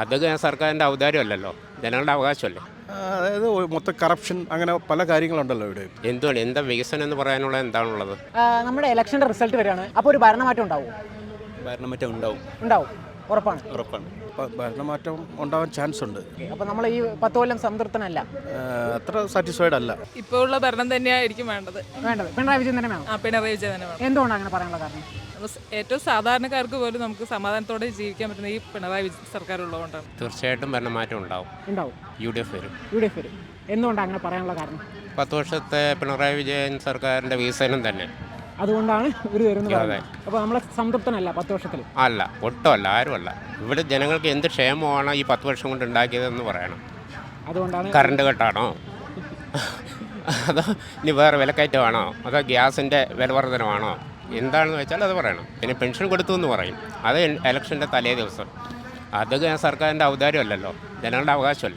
അതൊക്കെ സർക്കാരിൻ്റെ ഔദാര്യമല്ലല്ലോ, ജനങ്ങളുടെ അവകാശമല്ലേ. അതായത് മൊത്തം കറപ്ഷൻ അങ്ങനെ പല കാര്യങ്ങളുണ്ടല്ലോ ഇവിടെ. എന്തുകൊണ്ട് എന്താ വികസനം എന്ന് പറയാനുള്ളത് എന്താണുള്ളത്? നമ്മുടെ ഇലക്ഷൻ്റെ റിസൾട്ട് വരികയാണ്. അപ്പോൾ ഒരു ഭരണമാറ്റം ഉണ്ടാവും. ഭരണമാറ്റം ഉണ്ടാവും. ഉറപ്പാണ്. ഭരണമാറ്റം ഉണ്ടാവാൻ ചാൻസ് ഉണ്ട്. അപ്പോൾ നമ്മൾ ഈ 10 കൊല്ലം സംതൃപ്തനല്ല, അത്ര സാറ്റിസ്ഫൈഡ് അല്ല. ഇപ്പോൾ ഉള്ള ഭരണം തന്നെയായിരിക്കും വേണ്ടത്. പിണറായി വിജയൻ തന്നെ വേണം. പിണറായി വിജയൻ തന്നെ വേണം. എന്തുകൊണ്ടാണ് അങ്ങനെ പറയാനുള്ള കാരണം? ഏറ്റവും സാധാരണക്കാർക്ക് പോലും നമുക്ക് സമാധാനത്തോടെ ജീവിക്കാൻ പറ്റുന്ന ഈ പിണറായി വിജയൻ സർക്കാർ ഉള്ളതുകൊണ്ടാണ്. തീർച്ചയായിട്ടും ഭരണമാറ്റം ഉണ്ടാവും. UDF വരും. എന്തുകൊണ്ടാണ് അങ്ങനെ പറയാനുള്ള കാരണം? 10 വർഷത്തെ പിണറായി വിജയൻ സർക്കാരിൻ്റെ വികസനം തന്നെ, അതുകൊണ്ടാണ് ഇവർ വരുന്നത്. അപ്പോൾ നമ്മൾ സംതൃപ്തനല്ല 10 വർഷത്തിൽ. അല്ല, ഒട്ടുമല്ല, ആരുമല്ല. ഇവിടെ ജനങ്ങൾക്ക് എന്ത് ക്ഷേമമാണ് ഈ 10 വർഷം കൊണ്ട് ഉണ്ടാക്കിയതെന്ന് പറയണം. അതുകൊണ്ടാണ് കറണ്ട് കട്ടാണോ, അതോ ഇനി വേറെ വിലക്കയറ്റമാണോ, അതോ ഗ്യാസിൻ്റെ വിലവർധനമാണോ, എന്താണെന്ന് വെച്ചാൽ അത് പറയണം. പിന്നെ പെൻഷൻ കൊടുത്തു എന്ന് പറയും, അത് ഇലക്ഷൻ്റെ തലേ ദിവസം. അതൊക്കെ സർക്കാരിൻ്റെ ഔദാര്യമല്ലല്ലോ, ജനങ്ങളുടെ അവകാശമല്ലേ.